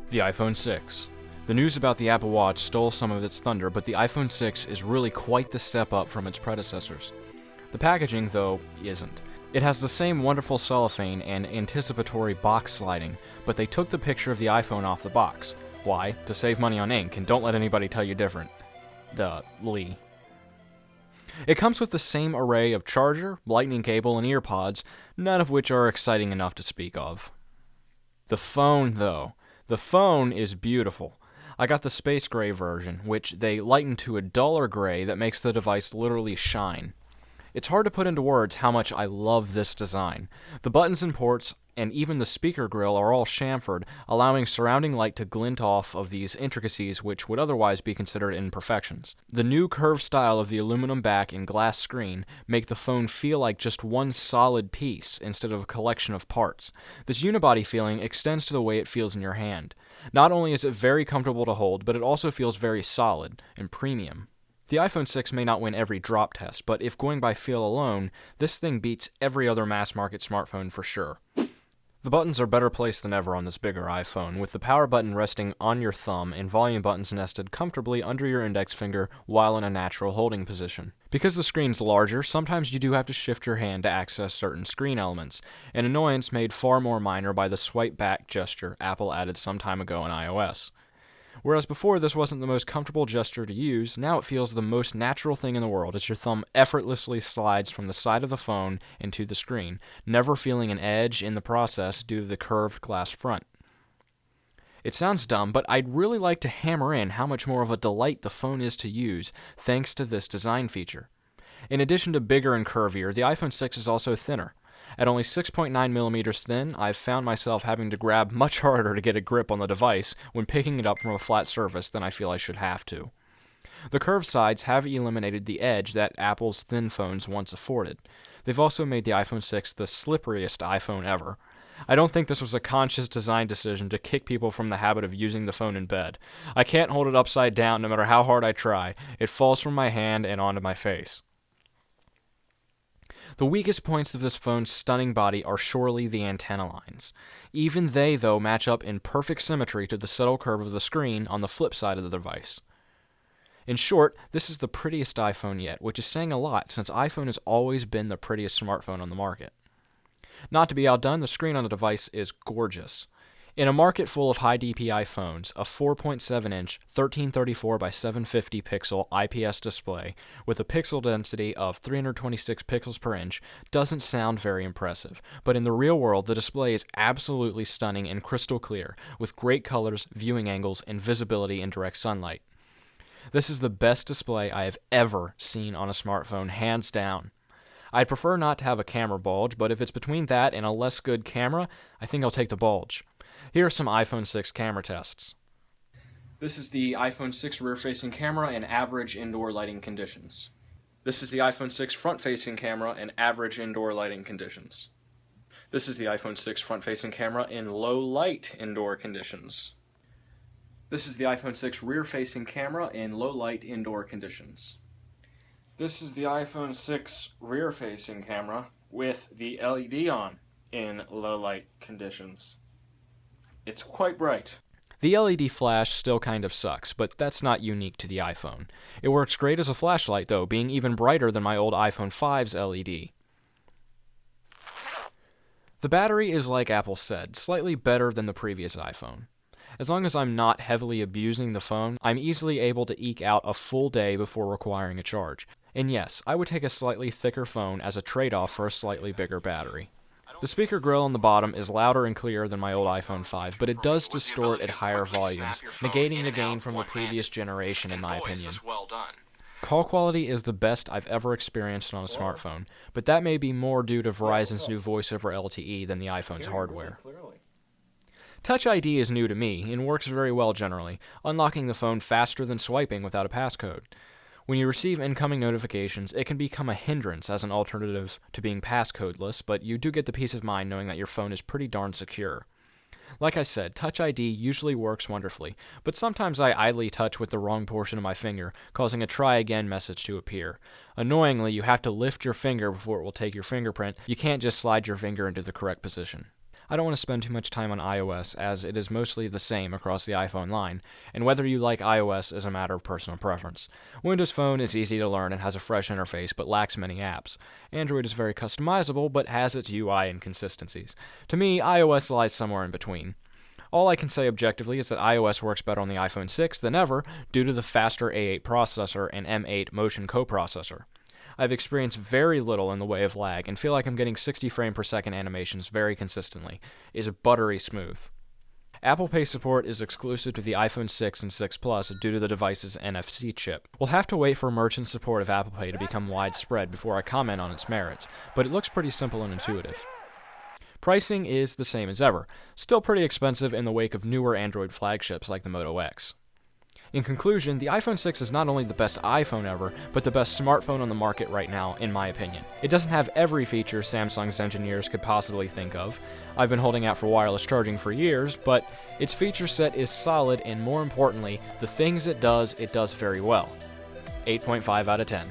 The iPhone 6. The news about the Apple Watch stole some of its thunder, but the iPhone 6 is really quite the step up from its predecessors. The packaging, though, isn't. It has the same wonderful cellophane and anticipatory box sliding, but they took the picture of the iPhone off the box. Why? To save money on ink, and don't let anybody tell you different. Lee. It comes with the same array of charger, lightning cable, and earpods, none of which are exciting enough to speak of. The phone, though. The phone is beautiful. I got the space gray version, which they lightened to a duller gray that makes the device literally shine. It's hard to put into words how much I love this design. The buttons and ports, and even the speaker grill are all chamfered, allowing surrounding light to glint off of these intricacies which would otherwise be considered imperfections. The new curved style of the aluminum back and glass screen make the phone feel like just one solid piece instead of a collection of parts. This unibody feeling extends to the way it feels in your hand. Not only is it very comfortable to hold, but it also feels very solid and premium. The iPhone 6 may not win every drop test, but if going by feel alone, this thing beats every other mass-market smartphone for sure. The buttons are better placed than ever on this bigger iPhone, with the power button resting on your thumb and volume buttons nested comfortably under your index finger while in a natural holding position. Because the screen's larger, sometimes you do have to shift your hand to access certain screen elements, an annoyance made far more minor by the swipe back gesture Apple added some time ago in iOS. Whereas before this wasn't the most comfortable gesture to use, now it feels the most natural thing in the world as your thumb effortlessly slides from the side of the phone into the screen, never feeling an edge in the process due to the curved glass front. It sounds dumb, but I'd really like to hammer in how much more of a delight the phone is to use thanks to this design feature. In addition to bigger and curvier, the iPhone 6 is also thinner. At only 6.9 millimeters thin, I've found myself having to grab much harder to get a grip on the device when picking it up from a flat surface than I feel I should have to. The curved sides have eliminated the edge that Apple's thin phones once afforded. They've also made the iPhone 6 the slipperiest iPhone ever. I don't think this was a conscious design decision to kick people from the habit of using the phone in bed. I can't hold it upside down no matter how hard I try. It falls from my hand and onto my face. The weakest points of this phone's stunning body are surely the antenna lines. Even they, though, match up in perfect symmetry to the subtle curve of the screen on the flip side of the device. In short, this is the prettiest iPhone yet, which is saying a lot since iPhone has always been the prettiest smartphone on the market. Not to be outdone, the screen on the device is gorgeous. In a market full of high DPI phones, a 4.7-inch 1334 by 750 pixel IPS display with a pixel density of 326 pixels per inch doesn't sound very impressive, but in the real world the display is absolutely stunning and crystal clear, with great colors, viewing angles, and visibility in direct sunlight. This is the best display I have ever seen on a smartphone, hands down. I'd prefer not to have a camera bulge, but if it's between that and a less good camera, I think I'll take the bulge. Here are some iPhone 6 camera tests. This is the iPhone 6 rear-facing camera in average indoor lighting conditions. This is the iPhone 6 front-facing camera in average indoor lighting conditions. This is the iPhone 6 front-facing camera in low-light indoor conditions. This is the iPhone 6 rear-facing camera in low-light indoor conditions. This is the iPhone 6 rear-facing camera with the LED on in low-light conditions. It's quite bright. The LED flash still kind of sucks, but that's not unique to the iPhone. It works great as a flashlight, though, being even brighter than my old iPhone 5's LED. The battery is, like Apple said, slightly better than the previous iPhone. As long as I'm not heavily abusing the phone, I'm easily able to eke out a full day before requiring a charge. And yes, I would take a slightly thicker phone as a trade-off for a slightly bigger battery. The speaker grill on the bottom is louder and clearer than my old iPhone 5, but it does distort at higher volumes, negating the gain from the previous generation in my opinion. Call quality is the best I've ever experienced on a smartphone, but that may be more due to Verizon's new voice over LTE than the iPhone's hardware. Touch ID is new to me and works very well generally, unlocking the phone faster than swiping without a passcode. When you receive incoming notifications, it can become a hindrance as an alternative to being passcodeless, but you do get the peace of mind knowing that your phone is pretty darn secure. Like I said, Touch ID usually works wonderfully, but sometimes I idly touch with the wrong portion of my finger, causing a try again message to appear. Annoyingly, you have to lift your finger before it will take your fingerprint. You can't just slide your finger into the correct position. I don't want to spend too much time on iOS, as it is mostly the same across the iPhone line, and whether you like iOS is a matter of personal preference. Windows Phone is easy to learn and has a fresh interface, but lacks many apps. Android is very customizable, but has its UI inconsistencies. To me, iOS lies somewhere in between. All I can say objectively is that iOS works better on the iPhone 6 than ever due to the faster A8 processor and M8 motion coprocessor. I've experienced very little in the way of lag and feel like I'm getting 60 frame per second animations very consistently. It is buttery smooth. Apple Pay support is exclusive to the iPhone 6 and 6 Plus due to the device's NFC chip. We'll have to wait for merchant support of Apple Pay to become widespread before I comment on its merits, but it looks pretty simple and intuitive. Pricing is the same as ever, still pretty expensive in the wake of newer Android flagships like the Moto X. In conclusion, the iPhone 6 is not only the best iPhone ever, but the best smartphone on the market right now, in my opinion. It doesn't have every feature Samsung's engineers could possibly think of. I've been holding out for wireless charging for years, but its feature set is solid, and more importantly, the things it does very well. 8.5 out of 10.